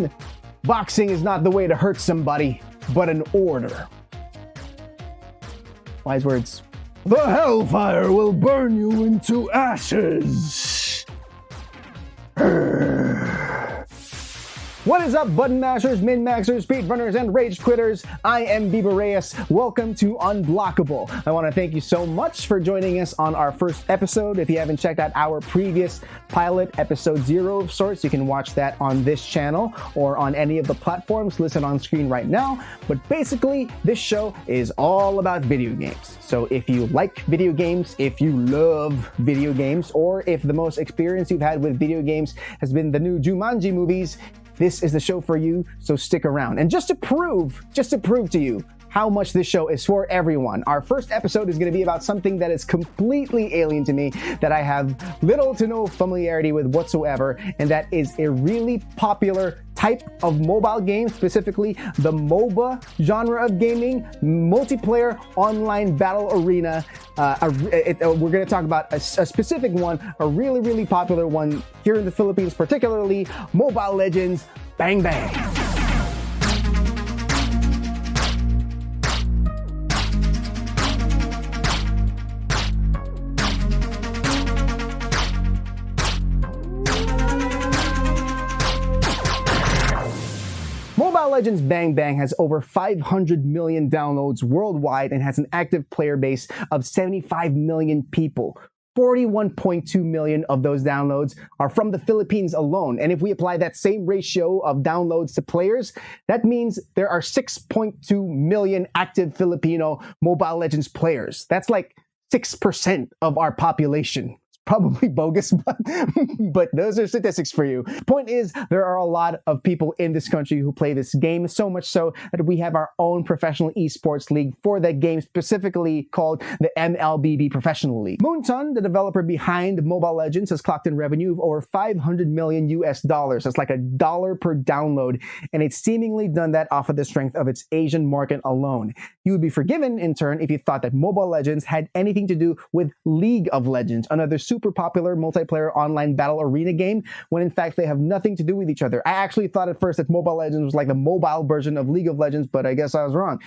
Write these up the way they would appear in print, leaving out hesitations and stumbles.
man. Boxing is not the way to hurt somebody, but an order. Wise words. The hellfire will burn you into ashes. What is up, button mashers, min-maxers, speedrunners, and rage quitters? I am Bibo Reyes. Welcome to Unblockable. I want to thank you so much for joining us on our first episode. If you haven't checked out our previous pilot, episode 0 of sorts, you can watch that on this channel or on any of the platforms listed on screen right now. But basically, this show is all about video games. So if you like video games, if you love video games, or if the most experience you've had with video games has been the new Jumanji movies, this is the show for you, so stick around. And just to prove to you how much this show is for everyone, our first episode is going to be about something that is completely alien to me, that I have little to no familiarity with whatsoever, and that is a really popular type of mobile game, specifically the MOBA genre of gaming, multiplayer online battle arena. We're going to talk about a specific one, a really, really popular one here in the Philippines, particularly Mobile Legends Bang Bang. Mobile Legends Bang Bang has over 500 million downloads worldwide and has an active player base of 75 million people. 41.2 million of those downloads are from the Philippines alone. And if we apply that same ratio of downloads to players, that means there are 6.2 million active Filipino Mobile Legends players. That's like 6% of our population. Probably bogus, but those are statistics for you. Point is, there are a lot of people in this country who play this game, so much so that we have our own professional esports league for that game, specifically called the MLBB Professional League. Moonton, the developer behind Mobile Legends, has clocked in revenue of over $500 million US. That's like $1 per download, and it's seemingly done that off of the strength of its Asian market alone. You would be forgiven, in turn, if you thought that Mobile Legends had anything to do with League of Legends, another super popular multiplayer online battle arena game, when in fact they have nothing to do with each other. I actually thought at first that Mobile Legends was like the mobile version of League of Legends, but I guess I was wrong.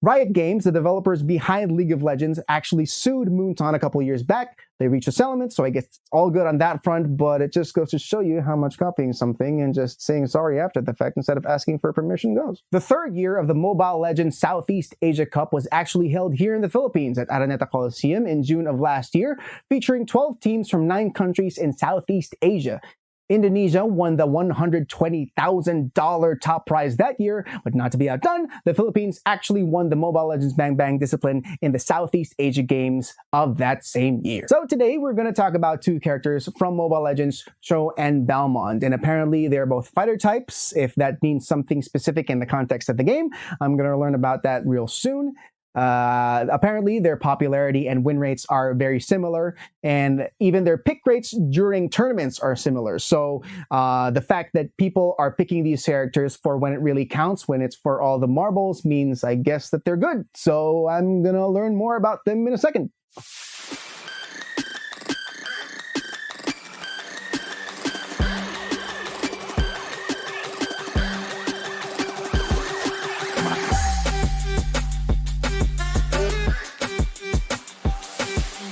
Riot Games, the developers behind League of Legends, actually sued Moonton a couple years back. They reached a settlement, so I guess it's all good on that front, but it just goes to show you how much copying something and just saying sorry after the fact instead of asking for permission goes. The third year of the Mobile Legends Southeast Asia Cup was actually held here in the Philippines at Araneta Coliseum in June of last year, featuring 12 teams from 9 countries in Southeast Asia. Indonesia won the $120,000 top prize that year, but not to be outdone, the Philippines actually won the Mobile Legends Bang Bang discipline in the Southeast Asia Games of that same year. So today we're going to talk about 2 characters from Mobile Legends, Chou and Balmond, and apparently they're both fighter types, if that means something specific in the context of the game. I'm going to learn about that real soon. Apparently their popularity and win rates are very similar, and even their pick rates during tournaments are similar. So the fact that people are picking these characters for when it really counts, when it's for all the marbles, means I guess that they're good. So I'm gonna learn more about them in a second.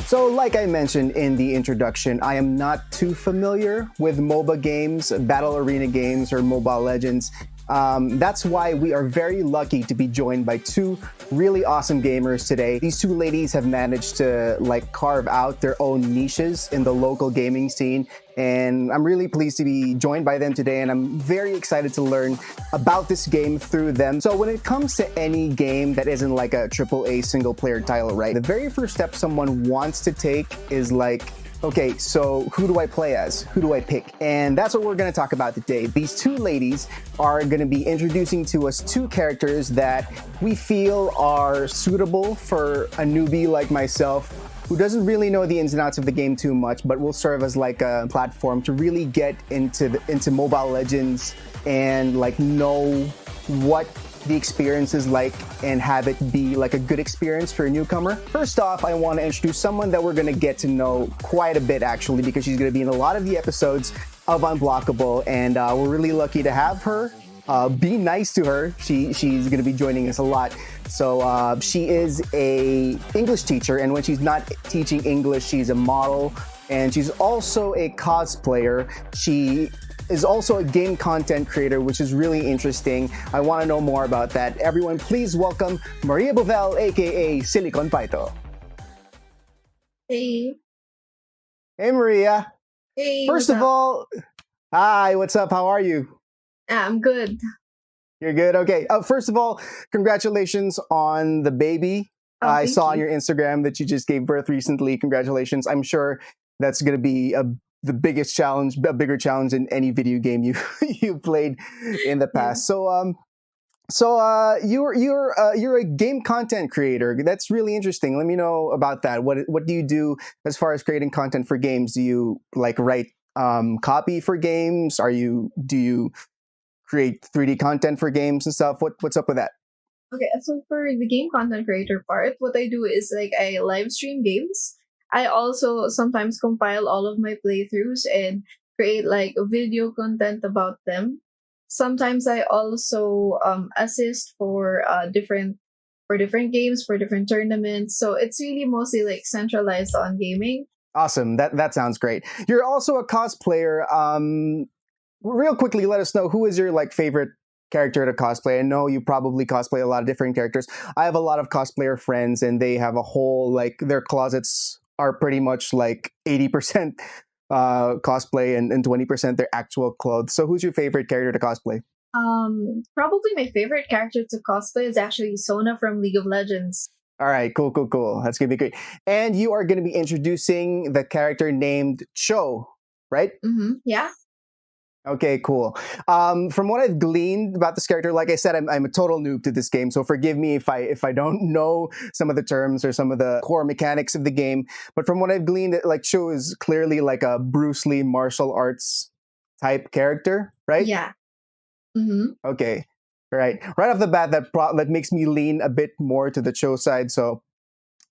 So like I mentioned in the introduction, I am not too familiar with MOBA games, battle arena games, or Mobile Legends. That's why we are very lucky to be joined by 2 really awesome gamers today. These 2 ladies have managed to carve out their own niches in the local gaming scene, and I'm really pleased to be joined by them today, and I'm very excited to learn about this game through them. So when it comes to any game that isn't like a AAA single player title, right, the very first step someone wants to take is okay, so who do I play as? Who do I pick? And that's what we're going to talk about today. These 2 ladies are going to be introducing to us 2 characters that we feel are suitable for a newbie like myself, who doesn't really know the ins and outs of the game too much, but will serve as like a platform to really get into Mobile Legends and know what the experience is like and have it be like a good experience for a newcomer. First off, I want to introduce someone that we're going to get to know quite a bit actually, because she's going to be in a lot of the episodes of Unblockable, and we're really lucky to have her Be nice to her. She's going to be joining us a lot. So she is a English teacher, and when she's not teaching English, she's a model, and she's also a cosplayer. She is also a game content creator, which is really interesting. I want to know more about that. Everyone, please welcome Maria Bovel, aka Silicon Paito. Hey, Hey, Maria. hey, First what's of up? all, hi. What's up? How are you? I'm good. You're good. Okay. First of all, congratulations on the baby. Oh, I thank saw on you. your Instagram that you just gave birth recently. Congratulations. I'm sure that's going to be the biggest challenge, a bigger challenge in any video game you you played in the Yeah. past. You're a game content creator. That's really interesting. Let me know about that. What do you do as far as creating content for games? Do you like write copy for games? Do you create 3D content for games and stuff? What's up with that? Okay, so for the game content creator part, what I do is like I live stream games. I also sometimes compile all of my playthroughs and create like video content about them. Sometimes I also assist for different games for different tournaments. So it's really mostly like centralized on gaming. Awesome. That sounds great. You're also a cosplayer. Real quickly, let us know who is your like favorite character to cosplay. I know you probably cosplay a lot of different characters. I have a lot of cosplayer friends, and they have a whole like their closets are pretty much like 80% cosplay and 20% their actual clothes. So who's your favorite character to cosplay? Probably my favorite character to cosplay is actually Sona from League of Legends. All right, cool. That's gonna be great. And you are gonna be introducing the character named Chou, right? Yeah. Okay, cool. From what I've gleaned about this character, like I said, I'm a total noob to this game, so forgive me if I don't know some of the terms or some of the core mechanics of the game. But from what I've gleaned, like Sho is clearly like a Bruce Lee martial arts type character, right? Yeah. Mm-hmm. Okay, right off the bat, that makes me lean a bit more to the Cho side. So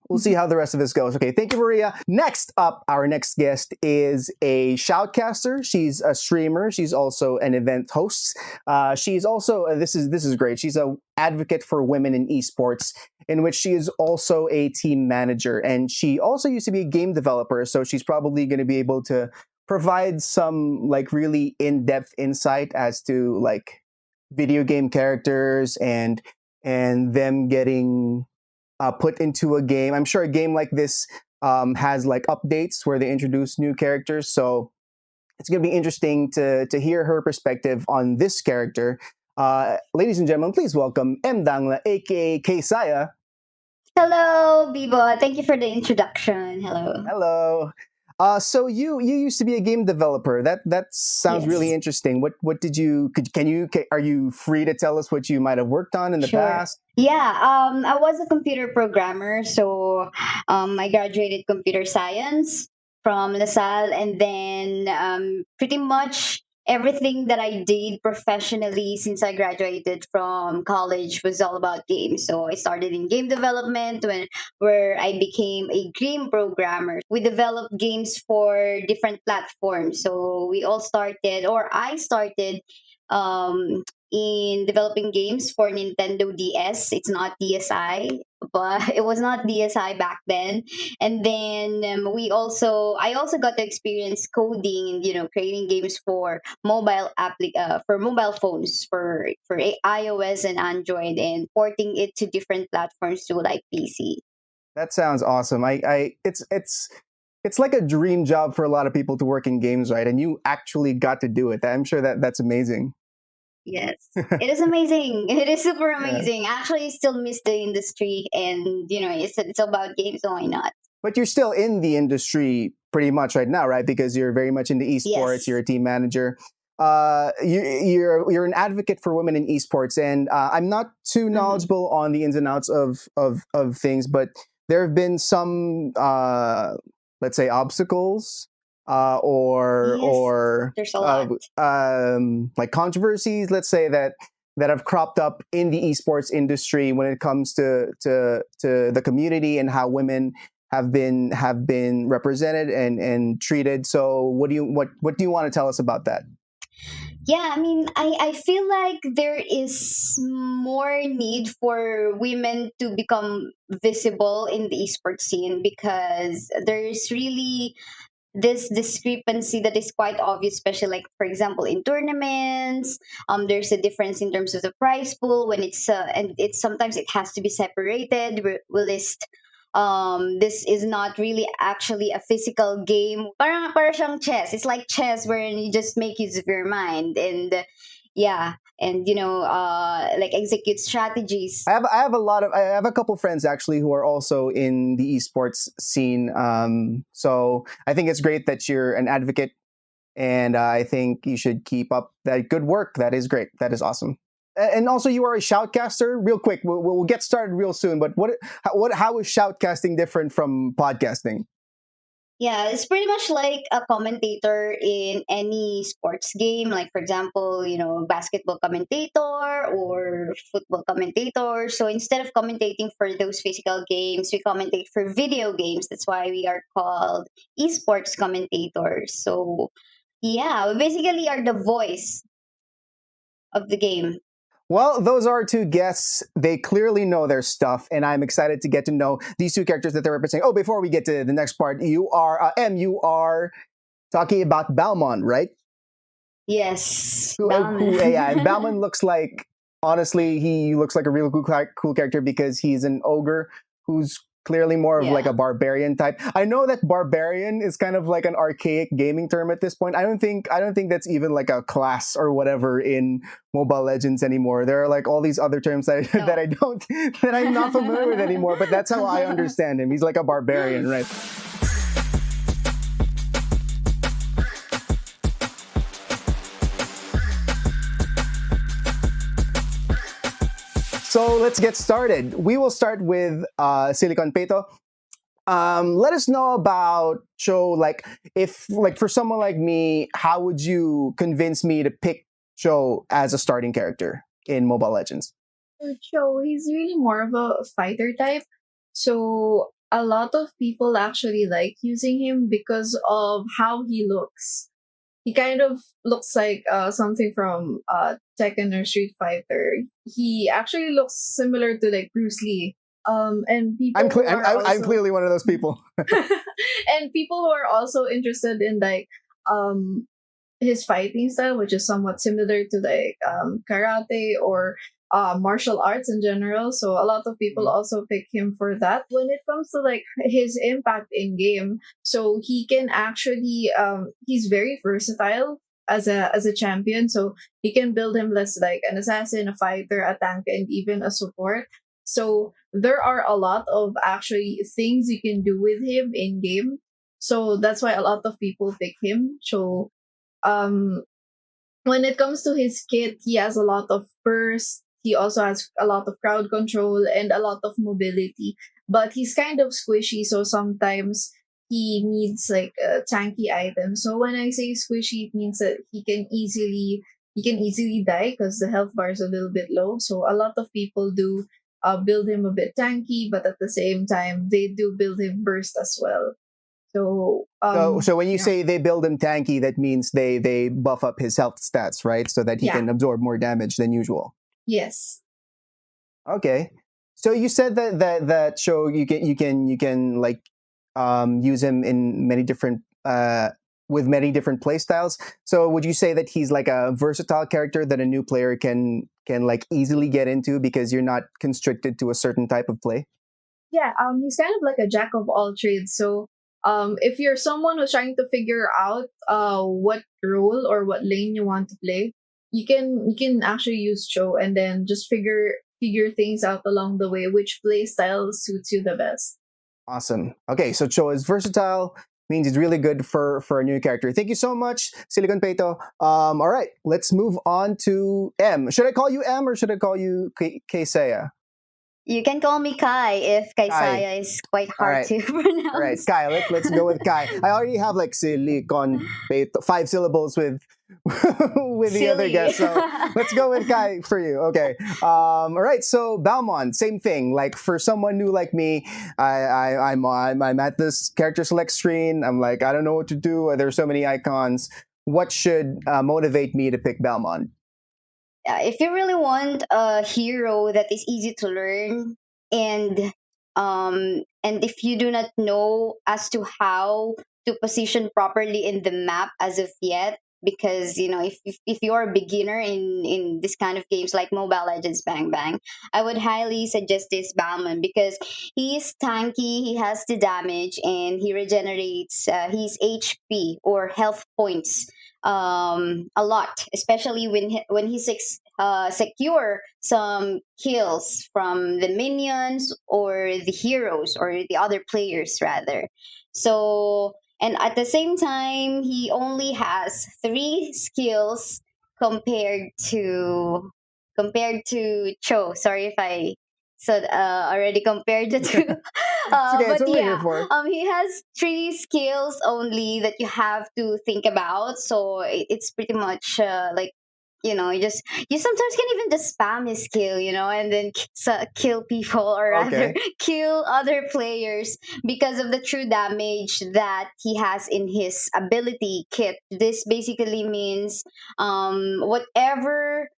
we'll see how the rest of this goes. Okay, thank you, Maria. Next up, our next guest is a shoutcaster. She's a streamer. She's also an event host. She's also this is great. She's a advocate for women in esports, in which she is also a team manager, and she also used to be a game developer. So she's probably going to be able to provide some like really in-depth insight as to like video game characters and them getting put into a game. I'm sure a game like this has like updates where they introduce new characters. So it's going to be interesting to hear her perspective on this character. Ladies and gentlemen, please welcome M. Dangla, aka Kesaya. Hello, Bibo. Thank you for the introduction. Hello. Hello. So you used to be a game developer. That sounds really Yes, interesting. What did you are you free to tell us what you might have worked on in the sure. past? Yeah, I was a computer programmer, so I graduated computer science from LaSalle, and then pretty much everything that I did professionally since I graduated from college was all about games. So I started in game development where I became a game programmer. We developed games for different platforms. So we all started, or I started. Um, in developing games for Nintendo DS. It's not DSi, but it was not DSi back then. And then I also got to experience coding and creating games for for mobile phones for iOS and Android and porting it to different platforms to like PC. That sounds awesome. It's like a dream job for a lot of people to work in games, right? And you actually got to do it. I'm sure that's amazing. Yes, it is amazing. It is super Yeah. amazing. Actually, I still miss the industry, and it's about games, so why not? But you're still in the industry pretty much right now, right? Because you're very much into esports. You're Yes. a team manager. You're an advocate for women in esports, and I'm not too Hmm. knowledgeable on the ins and outs of things, but there have been some let's say obstacles Yes, or there's a lot. like controversies, let's say that have cropped up in the esports industry when it comes to the community and how women have been represented and treated. So what do you want to tell us about that? Yeah, I mean, I feel like there is more need for women to become visible in the esports scene because there's really this discrepancy that is quite obvious, especially like for example in tournaments. There's a difference in terms of the prize pool when it's and it's sometimes it has to be separated. We'll list this is not really actually a physical game. Para siyang chess. It's like chess wherein you just make use of your mind and yeah, and like execute strategies. I have a couple friends actually who are also in the esports scene. So I think it's great that you're an advocate, and I think you should keep up that good work. That is great. That is awesome. And also, you are a shoutcaster. Real quick, we'll get started real soon. But how is shoutcasting different from podcasting? Yeah, it's pretty much like a commentator in any sports game. Like, for example, basketball commentator or football commentator. So instead of commentating for those physical games, we commentate for video games. That's why we are called esports commentators. So, yeah, we basically are the voice of the game. Well, those are two guests. They clearly know their stuff, and I'm excited to get to know these two characters that they're representing. Oh, before we get to the next part, you are you are talking about Balmond, right? Yes. Yeah, and Balmond looks like, honestly, he looks like a real cool character because he's an ogre who's clearly more of like a barbarian type. I know that barbarian is kind of like an archaic gaming term at this point. I don't think that's even like a class or whatever in Mobile Legends anymore. There are like all these other terms that that I'm not familiar with anymore, but that's how I understand him. He's like a barbarian, right? So let's get started. We will start with Silicon Peto. Let us know about Chou. Like, if for someone like me, how would you convince me to pick Chou as a starting character in Mobile Legends? Chou, he's really more of a fighter type. So a lot of people actually like using him because of how he looks. He kind of looks like something from Tekken or Street Fighter. He actually looks similar to like Bruce Lee. And people I'm clearly one of those people. and people who are also interested in like his fighting style, which is somewhat similar to like karate or martial arts in general. So a lot of people also pick him for that. When it comes to like his impact in game, so he can actually he's very versatile as a champion. So he can build him less like an assassin, a fighter, a tank, and even a support. So there are a lot of actually things you can do with him in game. So that's why a lot of people pick him. So when it comes to his kit, he has a lot of burst. He also has a lot of crowd control and a lot of mobility. But he's kind of squishy, so sometimes he needs like a tanky item. So when I say squishy, it means that he can easily die because the health bar is a little bit low. So a lot of people do build him a bit tanky, but at the same time they do build him burst as well. So when you say they build him tanky, that means they buff up his health stats, right? So that he can absorb more damage than usual. Yes. Okay. So you said that Chou you can like use him in many different with many different play styles. So would you say that he's like a versatile character that a new player can like easily get into because you're not constricted to a certain type of play? Yeah, he's kind of like a jack of all trades. So if you're someone who's trying to figure out what role or what lane you want to play, you can actually use Chou and then just figure things out along the way, which play style suits you the best. Awesome. Okay, so Chou is versatile, means he's really good for a new character. Thank you so much, Silicon Peto. All right, let's move on to M. Should I call you M or should I call you Kaysaya? You can call me Kai if Kaysaya is quite hard to pronounce. All right, Kai. Let's go with Kai. I already have like Silicon Peto, 5 syllables with the other guest. So let's go with Kai for you. Okay. All right. So Balmond, same thing. Like for someone new like me, I'm at this character select screen. I'm like, I don't know what to do. There's so many icons. what should motivate me to pick Balmond? If you really want a hero that is easy to learn, and if you do not know as to how to position properly in the map as of yet, because if you're a beginner in this kind of games like Mobile Legends Bang Bang, I would highly suggest this Balmond, because he is tanky, he has the damage, and he regenerates his HP or health points a lot, especially when he secure some kills from the minions or the heroes or the other players rather. So, and at the same time, he only has 3 skills compared to Cho. Sorry if I said already compared the two. It's okay. That's But what we're here yeah, for. he has 3 skills only that you have to think about. So it's pretty much like, you sometimes can even just spam his skill, and then kill people, or rather Okay. kill other players because of the true damage that he has in his ability kit. This basically means whatever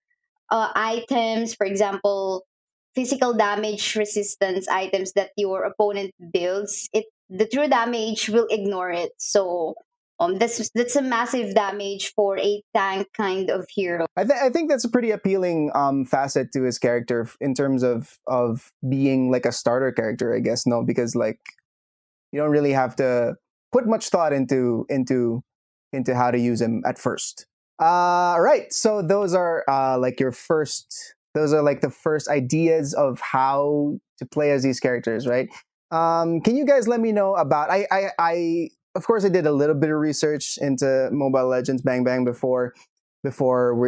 items, for example, physical damage resistance items that your opponent builds, the true damage will ignore it. So that's a massive damage for a tank kind of hero. I think that's a pretty appealing facet to his character in terms of being like a starter character, I guess. No, because like you don't really have to put much thought into how to use him at first. Right. So those are like your first. Those are like the first ideas of how to play as these characters, right? Can you guys let me know about? I of course I did a little bit of research into Mobile Legends Bang Bang before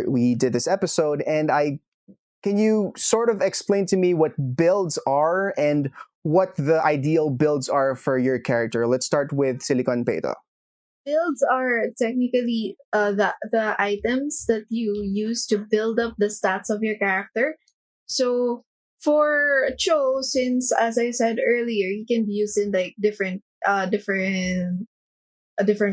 we did this episode, and can you sort of explain to me what builds are and what the ideal builds are for your character? Let's start with Silicon Beta. Builds are technically the items that you use to build up the stats of your character. So for Cho, since as I said earlier, he can be used in like different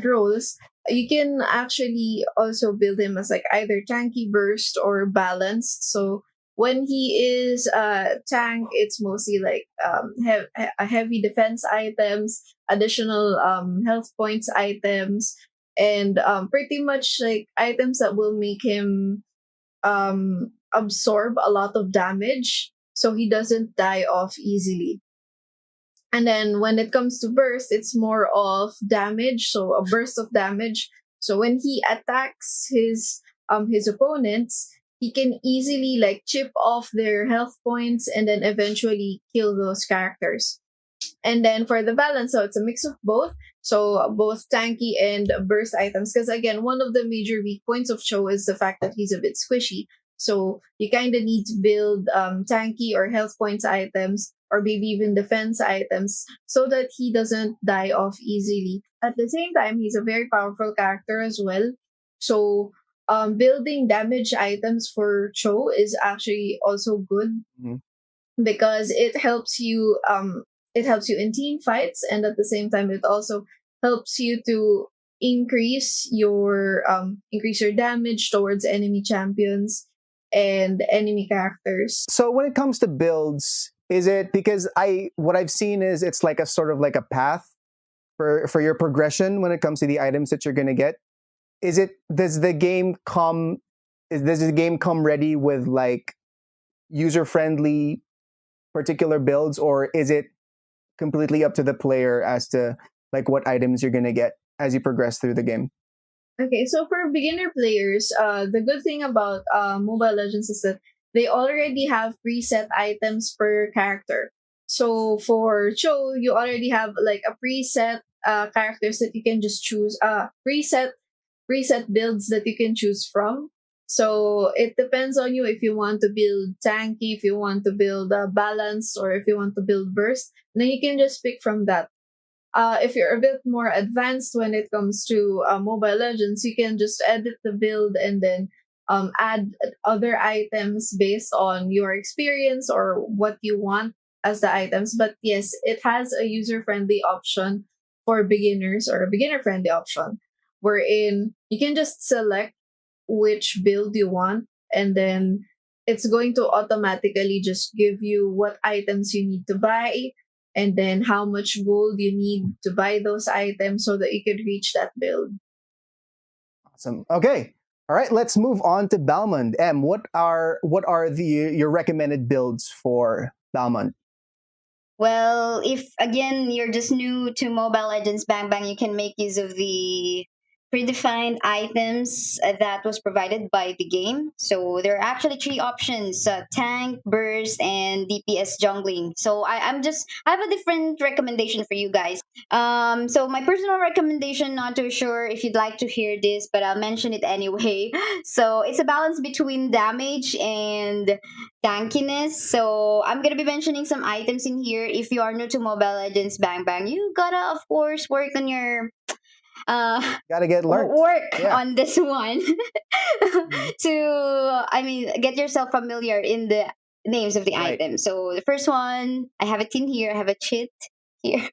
roles. You can actually also build him as like either tanky, burst, or balanced. So when he is tank, it's mostly like heavy defense items, additional health points items, and pretty much like items that will make him absorb a lot of damage, so he doesn't die off easily. And then when it comes to burst, it's more of damage, so a burst of damage. So when he attacks his opponents, he can easily like chip off their health points and then eventually kill those characters. And then for the balance, so it's a mix of both. So both tanky and burst items. Because again, one of the major weak points of Cho is the fact that he's a bit squishy. So you kind of need to build tanky or health points items, or maybe even defense items, so that he doesn't die off easily. At the same time, he's a very powerful character as well. So building damage items for Cho is actually also good, Mhm. because it helps you in team fights, and at the same time it also helps you to increase your damage towards enemy champions and enemy characters. So when it comes to builds, is it because what I've seen is it's like a sort of like a path for your progression when it comes to the items that you're gonna get? Does the game come ready with like user friendly particular builds, or is it completely up to the player as to like what items you're gonna get as you progress through the game? Okay, so for beginner players, the good thing about Mobile Legends is that they already have preset items per character. So for Cho, you already have like a preset characters that you can just choose. Preset builds that you can choose from. So it depends on you if you want to build tanky, if you want to build balance, or if you want to build burst. Then you can just pick from that. If you're a bit more advanced when it comes to Mobile Legends, you can just edit the build and then add other items based on your experience or what you want as the items. But yes, it has a user friendly option for beginners, or a beginner friendly option. wherein you can just select which build you want, and then it's going to automatically just give you what items you need to buy, and then how much gold you need to buy those items so that you could reach that build. Awesome. Okay. All right. Let's move on to Balmond. What are your recommended builds for Balmond? Well, if again you're just new to Mobile Legends Bang Bang, you can make use of the predefined items that was provided by the game. So there are actually three options: tank, burst, and DPS jungling. So I have a different recommendation for you guys. So my personal recommendation, not too sure if you'd like to hear this, but I'll mention it anyway. So it's a balance between damage and tankiness. So I'm gonna be mentioning some items in here. If you are new to Mobile Legends Bang Bang, you gotta of course work on your Gotta get learned. work Yeah. on this one to get yourself familiar in the names of the Right. items. So the first one, I have it in here. I have a cheat here.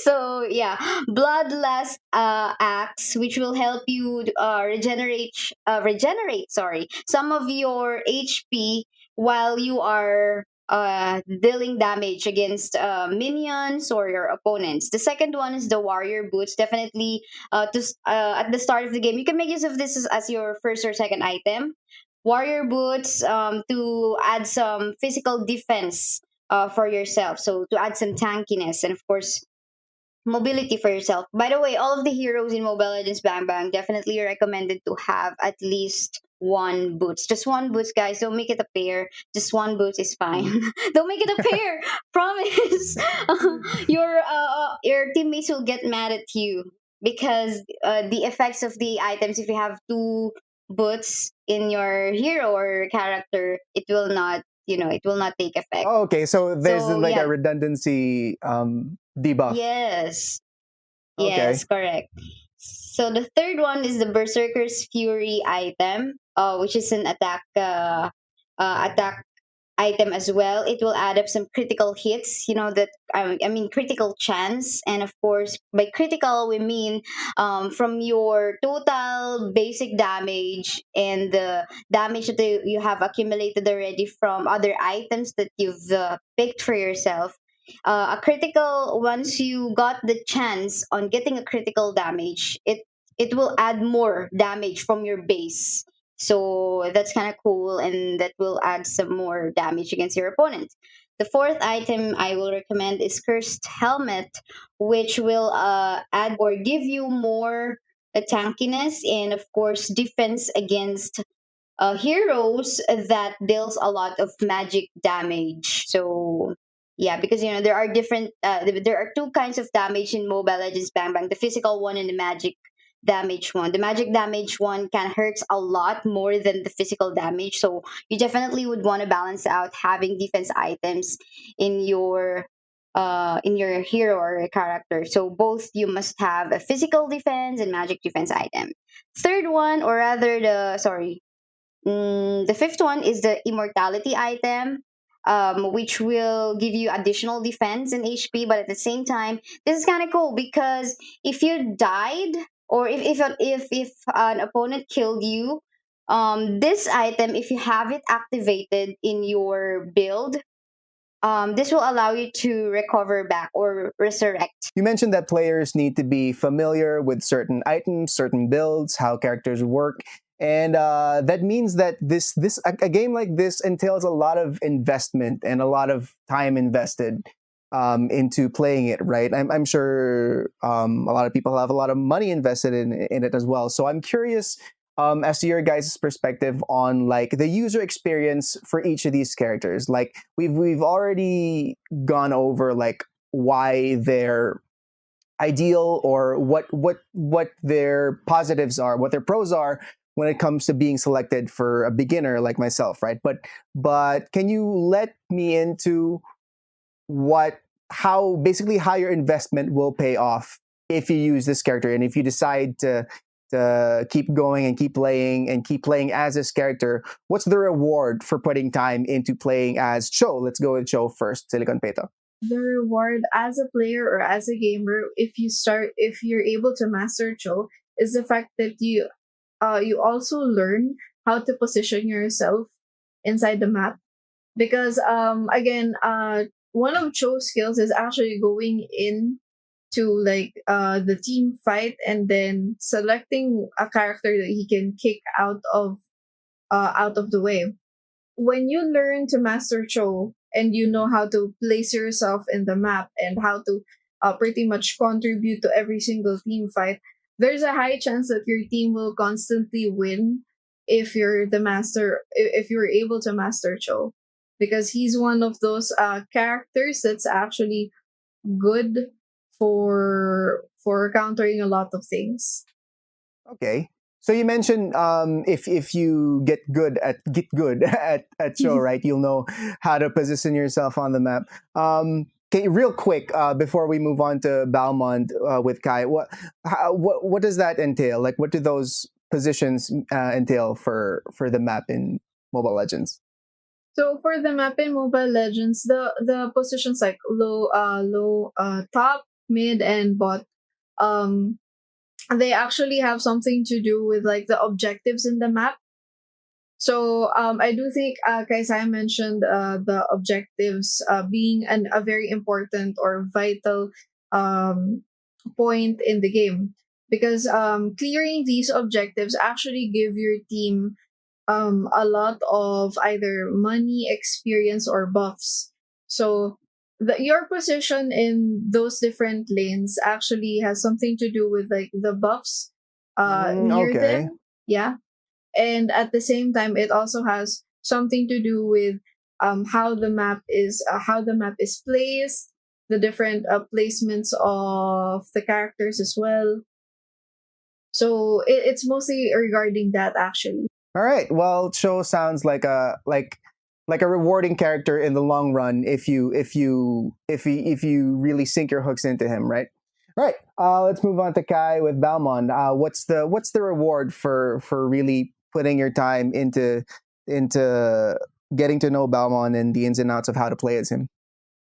So yeah, bloodlust axe, which will help you regenerate some of your HP while you are dealing damage against minions or your opponents. The second one is the warrior boots. Definitely at the start of the game, you can make use of this as your first or second item. Warrior boots, to add some physical defense for yourself, so to add some tankiness, and of course mobility for yourself. By the way, all of the heroes in Mobile Legends Bang Bang definitely recommended to have at least one boots. Just one boots, guys. Don't make it a pair. Just one boots is fine. Don't make it a pair. Promise. Your teammates will get mad at you because the effects of the items, if you have two boots in your hero or character, it will not, it will not take effect. Oh, okay. So there's So like yeah, a redundancy debuff. yes. Okay. Yes, correct. So the third one is the Berserker's Fury item, which is an attack item as well. It will add up some critical hits, critical chance. And of course, by critical, we mean from your total basic damage and the damage that you have accumulated already from other items that you've picked for yourself. A critical, once you got the chance on getting a critical damage, it will add more damage from your base. So that's kind of cool, and that will add some more damage against your opponent. The fourth item I will recommend is Cursed Helmet, which will add or give you more tankiness and, of course, defense against heroes that deals a lot of magic damage. So yeah, because there are different there are two kinds of damage in Mobile Legends Bang Bang: the physical one and the magic damage one. The magic damage one can hurts a lot more than the physical damage, so you definitely would want to balance out having defense items in your hero or your character. So both, you must have a physical defense and magic defense item. Third one, or rather the fifth one, is the immortality item, which will give you additional defense and HP. But at the same time, this is kind of cool because if you died, or if an opponent killed you, this item, if you have it activated in your build, this will allow you to recover back or resurrect. You mentioned that players need to be familiar with certain items, certain builds, how characters work, and that means that a game like this entails a lot of investment and a lot of time invested into playing it. Right? I'm sure a lot of people have a lot of money invested in it as well. So I'm curious. As to your guys' perspective on like the user experience for each of these characters. Like we've already gone over like why they're ideal, or what their positives are, what their pros are when it comes to being selected for a beginner like myself, right? But can you let me into how your investment will pay off if you use this character, and if you decide to keep going and keep playing as this character, what's the reward for putting time into playing as Chou? Let's go with Chou first, Silicon Peto. The reward as a player or as a gamer, if you're able to master Chou, is the fact that you also learn how to position yourself inside the map, because again, one of Cho's skills is actually going in to like the team fight and then selecting a character that he can kick out of the way. When you learn to master Cho and you know how to place yourself in the map and how to pretty much contribute to every single team fight, there's a high chance that your team will constantly win if you're the master, if you're able to master Cho, because he's one of those characters that's actually good for countering a lot of things. Okay. So you mentioned if you get good at show, right? You'll know how to position yourself on the map. Okay, real quick before we move on to Balmond with Kai, what does that entail? Like, what do those positions entail for the map in Mobile Legends? So for the map in Mobile Legends, the positions like top, mid, and bot, um, they actually have something to do with like the objectives in the map. So I do think Kaisai mentioned the objectives being a very important or vital um, point in the game, because clearing these objectives actually give your team a lot of either money, experience, or buffs. So your position in those different lanes actually has something to do with like the buffs near Okay. them. Yeah, and at the same time it also has something to do with how the map is placed, the different placements of the characters as well. So it's mostly regarding that actually. All right. Well, Cho sounds like a rewarding character in the long run if you really sink your hooks into him, right? All right. Let's move on to Kai with Balmond. What's the reward for really putting your time into getting to know Balmond and the ins and outs of how to play as him?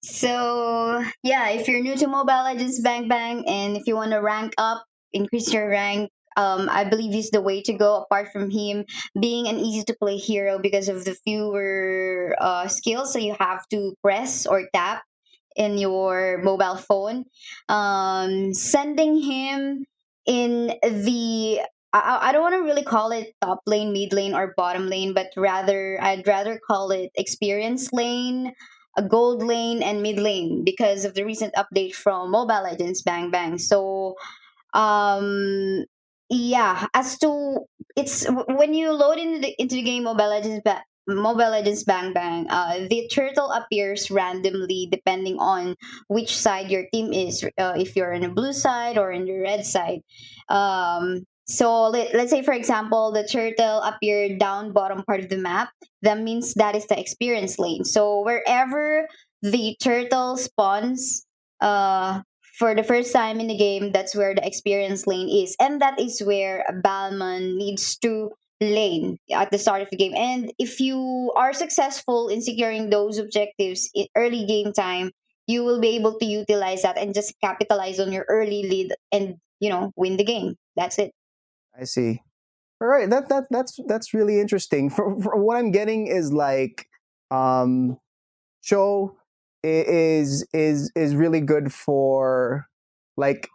So yeah, if you're new to Mobile Legends Bang Bang, and if you want to rank up, increase your rank, I believe is the way to go. Apart from him being an easy to play hero because of the fewer skills that you have to press or tap in your mobile phone, sending him in the I don't want to really call it top lane, mid lane, or bottom lane, but rather I'd rather call it experience lane, a gold lane, and mid lane because of the recent update from Mobile Legends Bang Bang. So um yeah, as to it's when you load into the game Mobile Legends Bang Bang, the turtle appears randomly depending on which side your team is, if you're in the blue side or in the red side. So let's say, for example, the turtle appeared down bottom part of the map. That means that is the experience lane. So wherever the turtle spawns, for the first time in the game, that's where the experience lane is, and that is where Balmond needs to lane at the start of the game. And if you are successful in securing those objectives in early game time, you will be able to utilize that and just capitalize on your early lead and win the game. That's it. I see. All right, that's really interesting. For what I'm getting is like, Cho is really good for like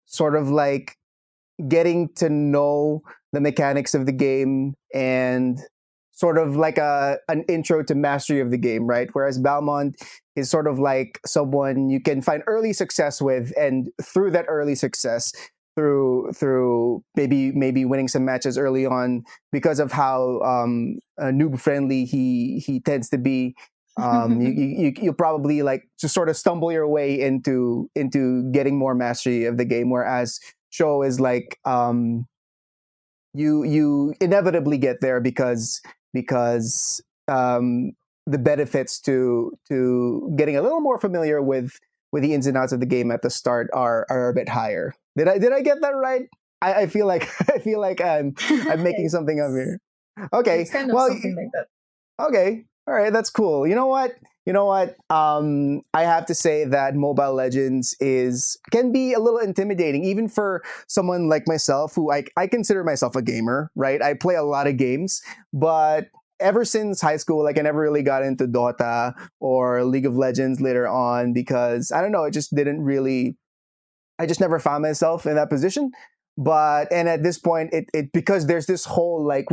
sort of like getting to know the mechanics of the game and sort of like an intro to mastery of the game, right? Whereas Balmond is sort of like someone you can find early success with, and through that early success, through maybe winning some matches early on because of how noob friendly he tends to be. You probably like just sort of stumble your way into getting more mastery of the game, whereas Show is like you inevitably get there because the benefits to getting a little more familiar with the ins and outs of the game at the start are a bit higher. Did I get that right? I feel like I'm making something up here. Okay, It's kind of well, something like that. okay, all right, that's cool. You know what? you know what? I have to say that Mobile Legends can be a little intimidating, even for someone like myself, who I consider myself a gamer, right? I play a lot of games, but ever since high school, like I never really got into Dota or League of Legends later on because I don't know, it just didn't really. I just never found myself in that position. And at this point, it because there's this whole like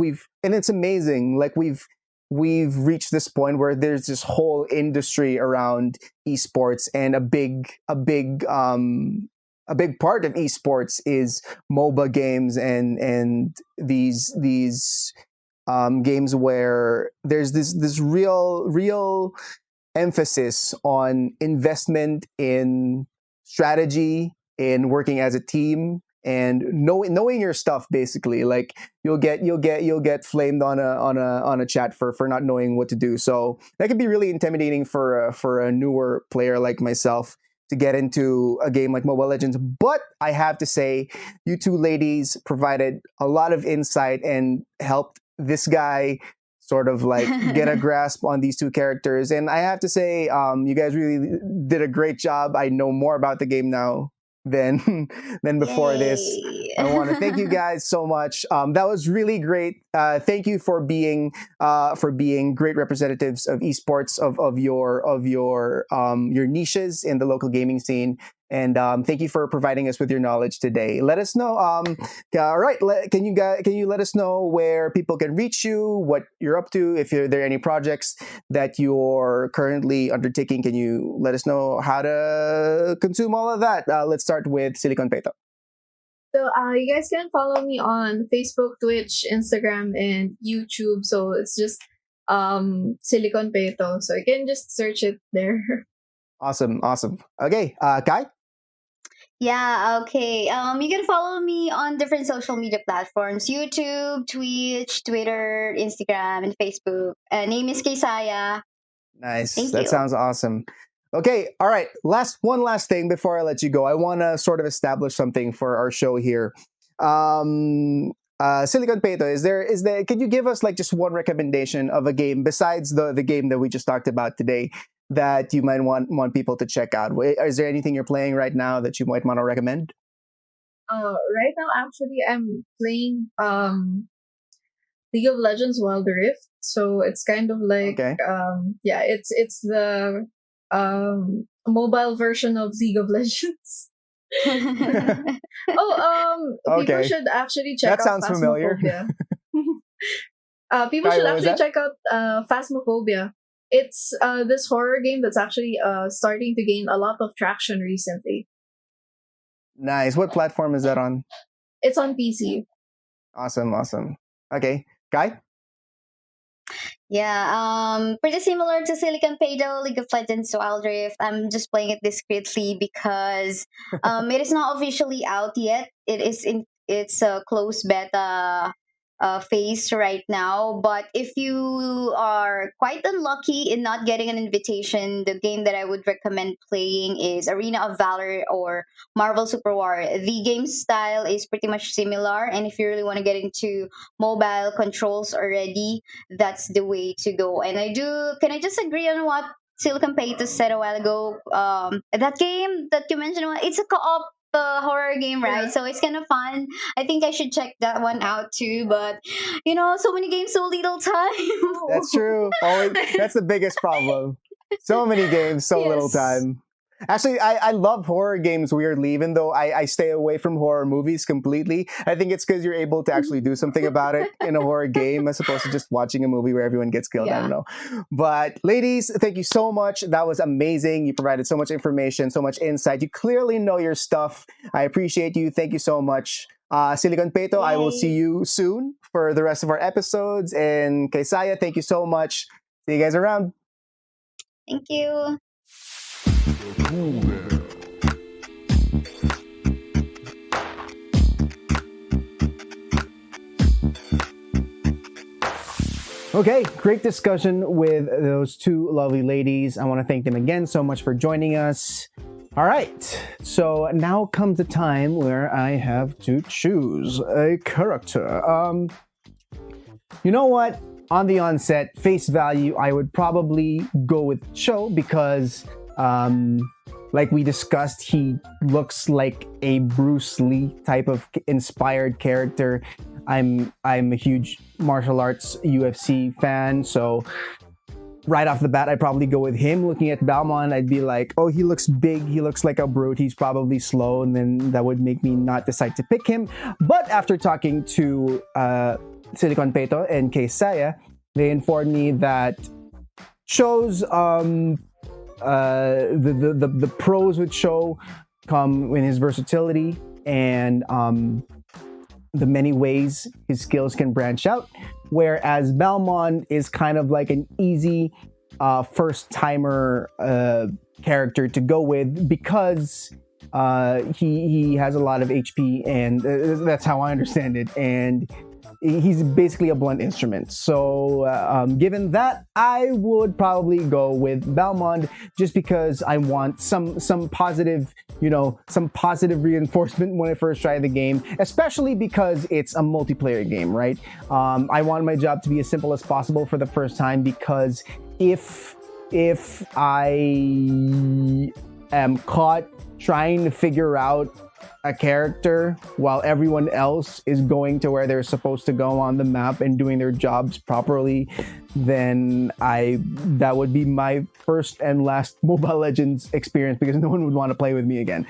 and it's amazing, like we've reached this point where there's this whole industry around esports, and a big part of esports is MOBA games and these games where there's this real emphasis on investment in strategy, in working as a team, and knowing your stuff. Basically, like you'll get flamed on a chat for not knowing what to do. So that can be really intimidating for a newer player like myself to get into a game like Mobile Legends. But I have to say, you two ladies provided a lot of insight and helped this guy sort of like get a grasp on these two characters. And I have to say, you guys really did a great job. I know more about the game now than before this. Yay. I want to thank you guys so much. That was really great. Thank you for being great representatives of esports, of your niches in the local gaming scene. And thank you for providing us with your knowledge today. Let us know. All right, can you let us know where people can reach you, what you're up to, if there are any projects that you're currently undertaking? Can you let us know how to consume all of that? Let's start with Silicon Peto. So you guys can follow me on Facebook, Twitch, Instagram, and YouTube. So it's just Silicon Peto. So you can just search it there. Awesome. Okay, Kai? Yeah, okay. You can follow me on different social media platforms: YouTube, Twitch, Twitter, Instagram, and Facebook. Name is Kaysaya. Nice. Thank That you. sounds awesome. Okay, all right. One last thing before I let you go. I want to sort of establish something for our show here. Silicon Peto, is there? Can you give us like just one recommendation of a game besides the game that we just talked about today that you might want people to check out? Is there anything you're playing right now that you might want to recommend? Right now, actually, I'm playing League of Legends Wild Rift. So it's kind of like Okay. it's the mobile version of League of Legends. People Okay. should actually check That out sounds familiar. Phasmophobia. People Kai, should what was actually that? check out Phasmophobia. It's this horror game that's actually starting to gain a lot of traction recently. Nice. What platform is that on? It's on PC. Awesome. Okay, Kai? Yeah, pretty similar to Silicon Peto, League of Legends Wild Rift. I'm just playing it discreetly because it is not officially out yet. It's a closed beta phase right now. But if you are quite unlucky in not getting an invitation, the game that I would recommend playing is Arena of Valor or Marvel Super War. The game style is pretty much similar, and if you really want to get into mobile controls already, that's the way to go. And can I just agree on what Silicon Peto said a while ago? That game that you mentioned, it's a co-op horror game, right? Yeah. So it's kind of fun. I think I should check that one out too. But so many games, so little time. That's true. Always, that's the biggest problem. So many games, so little Yes. time. Actually, I love horror games weirdly, even though I stay away from horror movies completely. I think it's because you're able to actually do something about it in a horror game as opposed to just watching a movie where everyone gets killed. I don't know. But ladies, thank you so much. That was amazing. You provided so much information, so much insight. You clearly know your stuff. I appreciate you. Thank you so much. Silicon Peto, I will Yay. see you soon for the rest of our episodes. And Kaysaya, thank you so much. See you guys around. Thank you. Okay, great discussion with those two lovely ladies. I want to thank them again so much for joining us. All right, so now comes the time where I have to choose a character. You know what? on the onset, face value, I would probably go with Chou because, like we discussed, he looks like a Bruce Lee type of inspired character. I'm a huge martial arts UFC fan, so right off the bat, I'd probably go with him. Looking at Balmond, I'd be like, oh, he looks big, he looks like a brute, he's probably slow, and then that would make me not decide to pick him. But after talking to Silicon Peto and Keisaya, they informed me that Chou's the pros with Chou come in his versatility and the many ways his skills can branch out, whereas Balmond is kind of like an easy first timer character to go with because he has a lot of HP, and that's how I understand it, and he's basically a blunt instrument. So given that, I would probably go with Balmond just because I want some positive, some positive reinforcement when I first try the game, especially because it's a multiplayer game, right? I want my job to be as simple as possible for the first time, because if I am caught trying to figure out a character while everyone else is going to where they're supposed to go on the map and doing their jobs properly, then that would be my first and last Mobile Legends experience, because no one would want to play with me again.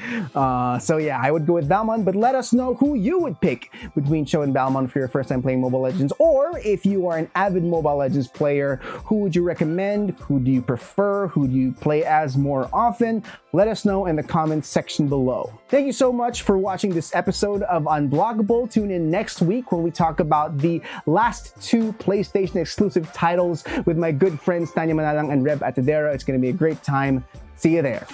So yeah, I would go with Balmond, but let us know who you would pick between Chou and Balmond for your first time playing Mobile Legends, or if you are an avid Mobile Legends player, who would you recommend? Who do you prefer? Who do you play as more often? Let us know in the comments section below. Thank you so much for watching this episode of Unblockable. Tune in next week when we talk about the last 2 PlayStation exclusive titles with my good friends Tanya Manalang and Rev Atadera. It's going to be a great time. See you there.